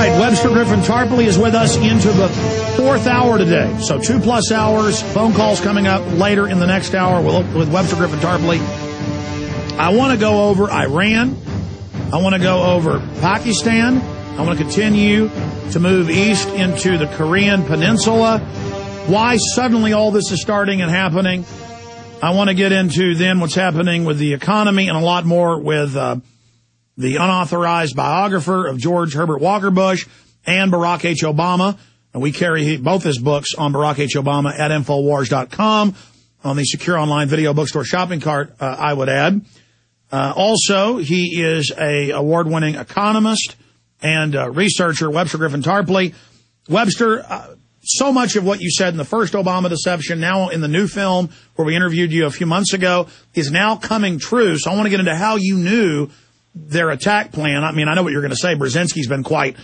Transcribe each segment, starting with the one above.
right, Webster Tarpley is with us into the fourth hour today. So 2+ hours, phone calls coming up later in the next hour with Webster Tarpley. I want to go over Iran. I want to go over Pakistan. I want to continue to move east into the Korean Peninsula. Why suddenly all this is starting and happening. I want to get into then what's happening with the economy and a lot more with the unauthorized biographer of George Herbert Walker Bush and Barack H. Obama. And we carry both his books on Barack H. Obama at Infowars.com on the secure online video bookstore shopping cart, I would add. Also, he is a award-winning economist and researcher, Webster Tarpley. Webster, so much of what you said in the first Obama deception, now in the new film where we interviewed you a few months ago, is now coming true. So I want to get into how you knew their attack plan. I mean, I know what you're going to say. Brzezinski's been quite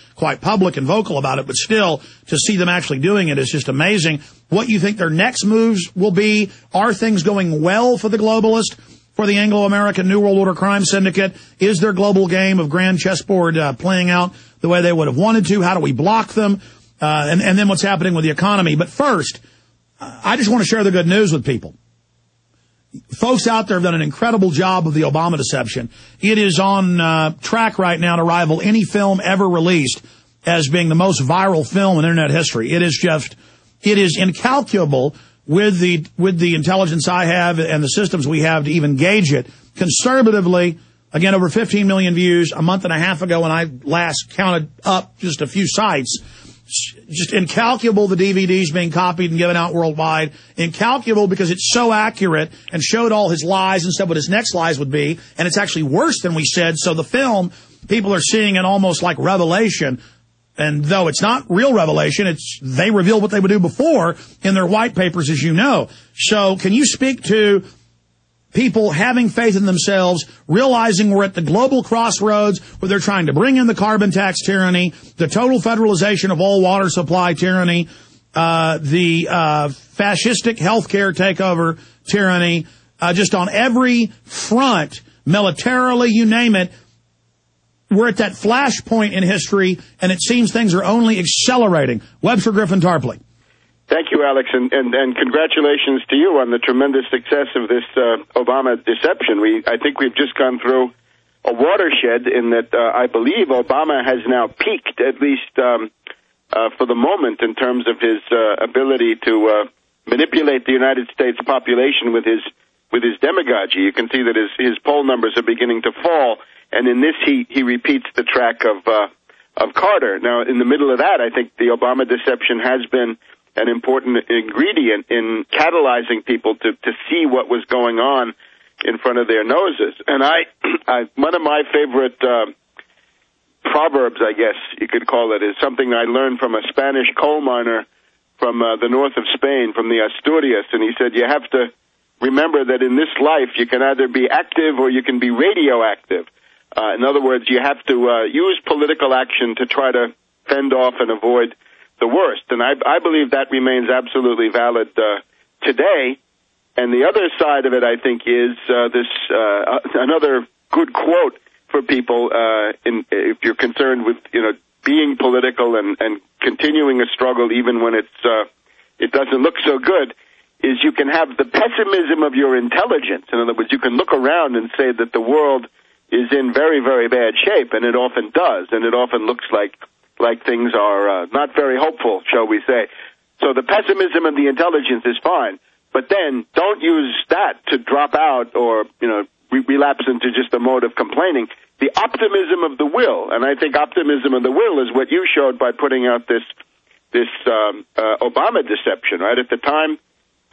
public and vocal about it, but still, to see them actually doing it is just amazing. What you think their next moves will be? Are things going well for the globalist, for the Anglo-American New World Order crime syndicate? Is their global game of grand chessboard playing out the way they would have wanted to? How do we block them? And then what's happening with the economy. But first, I just want to share the good news with people. Folks out there have done an incredible job of the Obama deception. It is on track right now to rival any film ever released as being the most viral film in Internet history. It is incalculable with the intelligence I have and the systems we have to even gauge it. Conservatively, again, over 15 million views a month and a half ago when I last counted up just a few sites. Just incalculable, the DVDs being copied and given out worldwide. Incalculable because it's so accurate and showed all his lies and said what his next lies would be. And it's actually worse than we said. So the film, people are seeing it almost like revelation. And though it's not real revelation, they reveal what they would do before in their white papers, as you know. So can you speak to people having faith in themselves, realizing we're at the global crossroads where they're trying to bring in the carbon tax tyranny, the total federalization of all water supply tyranny, the fascistic healthcare takeover tyranny, just on every front, militarily, you name it. We're at that flashpoint in history, and it seems things are only accelerating. Webster Tarpley. Thank you, Alex, and congratulations to you on the tremendous success of this Obama deception. I think we've just gone through a watershed in that I believe Obama has now peaked, at least for the moment, in terms of his ability to manipulate the United States population with his demagogy. You can see that his poll numbers are beginning to fall, and in this he repeats the track of Carter. Now, in the middle of that, I think the Obama deception has been an important ingredient in catalyzing people to see what was going on in front of their noses. And one of my favorite proverbs, I guess you could call it, is something I learned from a Spanish coal miner from the north of Spain, from the Asturias. And he said, you have to remember that in this life you can either be active or you can be radioactive. In other words, you have to use political action to try to fend off and avoid the worst. And I believe that remains absolutely valid today. And the other side of it, I think, is another good quote for people if you're concerned with being political and continuing a struggle even when it doesn't look so good, is you can have the pessimism of your intelligence. In other words, you can look around and say that the world is in very, very bad shape, and it often does, and it often looks like things are not very hopeful, shall we say. So the pessimism of the intelligence is fine, but then don't use that to drop out or relapse into just a mode of complaining. The optimism of the will, and I think optimism of the will is what you showed by putting out this Obama deception, right? At the time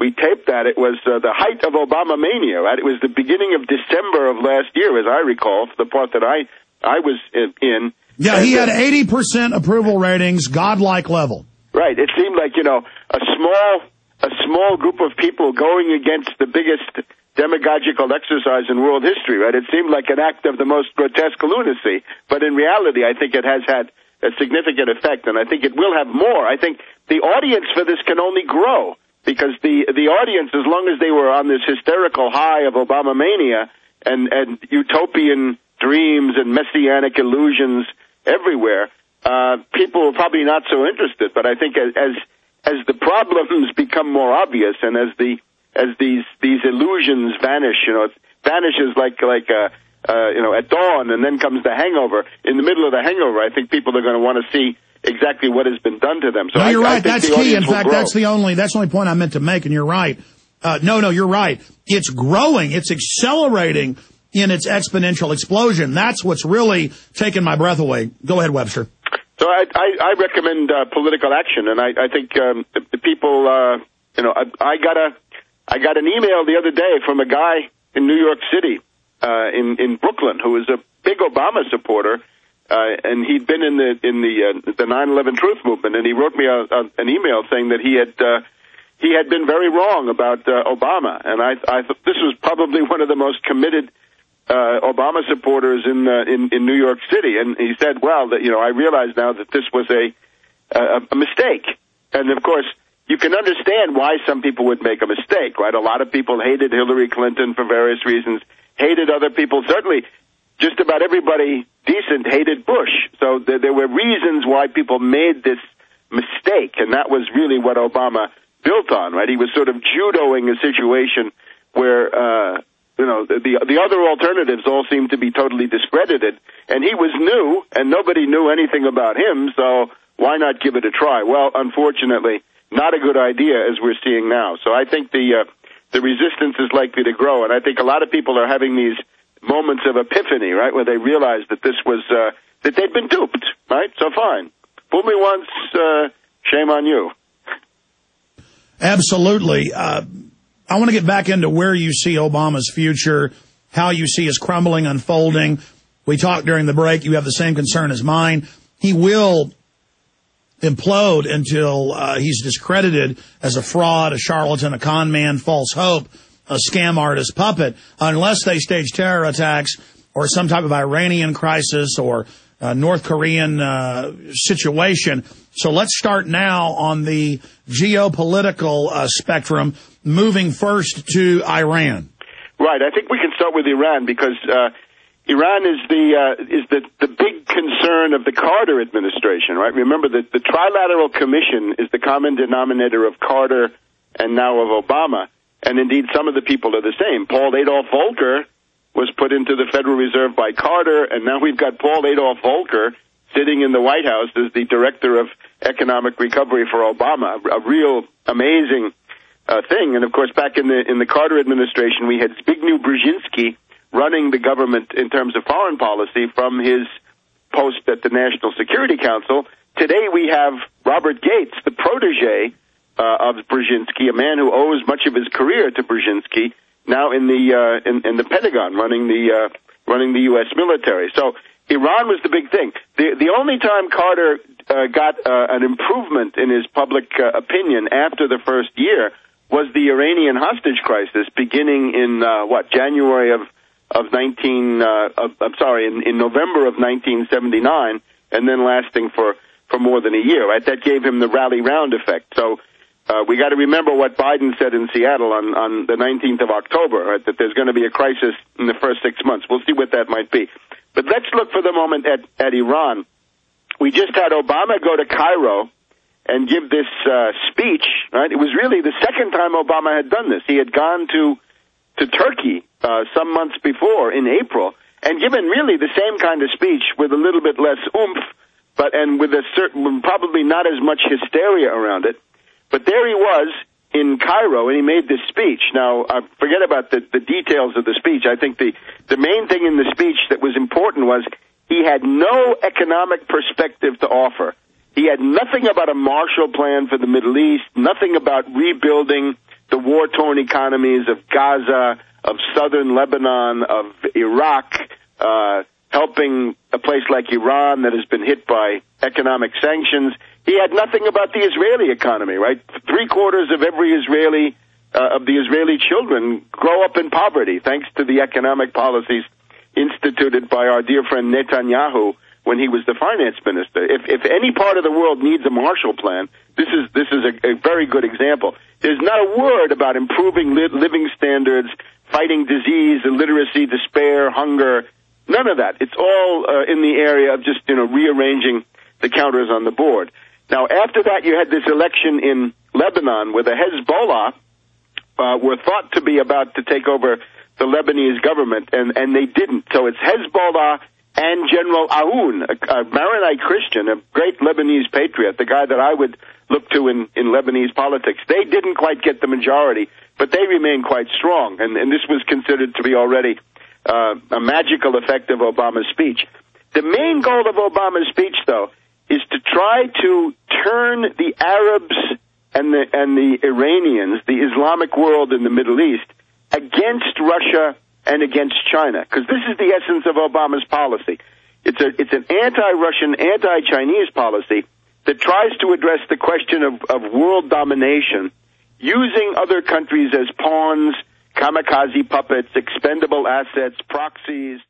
we taped that, it was the height of Obama mania, right? It was the beginning of December of last year, as I recall, for the part that I was in. Yeah, he had 80% approval ratings, godlike level. Right. It seemed like, a small group of people going against the biggest demagogical exercise in world history, right? It seemed like an act of the most grotesque lunacy. But in reality, I think it has had a significant effect, and I think it will have more. I think the audience for this can only grow because the audience, as long as they were on this hysterical high of Obama mania and utopian dreams and messianic illusions everywhere, people are probably not so interested. But I think as the problems become more obvious and as these illusions vanish, it vanishes like at dawn, and then comes the hangover. In the middle of the hangover, I think people are going to want to see exactly what has been done to them. So no, you're right. That's key. In fact, grow. that's the only point I meant to make, and you're right. No, you're right. It's growing. It's accelerating in its exponential explosion. That's what's really taken my breath away. Go ahead, Webster. So I recommend political action, and I think the people, I got an email the other day from a guy in New York City, in Brooklyn, who is a big Obama supporter, and he'd been in the 9/11 Truth Movement, and he wrote me an email saying that he had been very wrong about Obama, and I thought this was probably one of the most committed Obama supporters in New York City, and he said, well, that I realize now that this was a mistake, and of course you can understand why some people would make a mistake, right? A lot of people hated Hillary Clinton for various reasons, hated other people. Certainly, just about everybody decent hated Bush. So there were reasons why people made this mistake, and that was really what Obama built on, right? He was sort of judoing a situation where, the other alternatives all seemed to be totally discredited, and he was new, and nobody knew anything about him, so why not give it a try? Well, unfortunately, not a good idea, as we're seeing now. So I think the resistance is likely to grow, and I think a lot of people are having these moments of epiphany, right, where they realize that this was that they'd been duped, right? So fine, fool me once, shame on you. Absolutely. I want to get back into where you see Obama's future, how you see his crumbling unfolding. We talked during the break. You have the same concern as mine. He will implode until he's discredited as a fraud, a charlatan, a con man, false hope, a scam artist puppet, unless they stage terror attacks or some type of Iranian crisis or North Korean situation. So let's start now on the geopolitical spectrum, moving first to Iran. Right. I think we can start with Iran because Iran is the big concern of the Carter administration, right? Remember that the Trilateral Commission is the common denominator of Carter and now of Obama. And indeed, some of the people are the same. Paul Adolph Volcker was put into the Federal Reserve by Carter, and now we've got Paul Adolph Volcker sitting in the White House as the director of economic recovery for Obama. A real amazing thing. And of course, back in the Carter administration, we had Zbigniew Brzezinski running the government in terms of foreign policy from his post at the National Security Council. Today we have Robert Gates, the protege of Brzezinski, a man who owes much of his career to Brzezinski, now in the Pentagon, running the U.S. military. So Iran was the big thing. The only time Carter got an improvement in his public opinion after the first year was the Iranian hostage crisis, beginning in January in November of 1979, and then lasting for more than a year. Right, that gave him the rally round effect. So. We got to remember what Biden said in Seattle on the 19th of October, right, that there's going to be a crisis in the first 6 months. We'll see what that might be. But let's look for the moment at Iran. We just had Obama go to Cairo and give this speech, right? It was really the second time Obama had done this. He had gone to Turkey some months before in April and given really the same kind of speech with a little bit less oomph, and with probably not as much hysteria around it. But there he was in Cairo, and he made this speech. Now, forget about the details of the speech. I think the main thing in the speech that was important was he had no economic perspective to offer. He had nothing about a Marshall Plan for the Middle East, nothing about rebuilding the war-torn economies of Gaza, of southern Lebanon, of Iraq, helping a place like Iran that has been hit by economic sanctions. He had nothing about the Israeli economy, right? 3/4 of every Israeli, of the Israeli children grow up in poverty, thanks to the economic policies instituted by our dear friend Netanyahu when he was the finance minister. If any part of the world needs a Marshall Plan, this is a very good example. There's not a word about improving living standards, fighting disease, illiteracy, despair, hunger, none of that. It's all in the area of just, rearranging the counters on the board. Now, after that, you had this election in Lebanon where the Hezbollah were thought to be about to take over the Lebanese government, and they didn't. So it's Hezbollah and General Aoun, a Maronite Christian, a great Lebanese patriot, the guy that I would look to in Lebanese politics. They didn't quite get the majority, but they remain quite strong, and this was considered to be already a magical effect of Obama's speech. The main goal of Obama's speech, though, is to try to turn the Arabs and the Iranians, the Islamic world in the Middle East, against Russia and against China, because this is the essence of Obama's policy. It's an anti-Russian, anti-Chinese policy that tries to address the question of world domination using other countries as pawns, kamikaze puppets, expendable assets, proxies.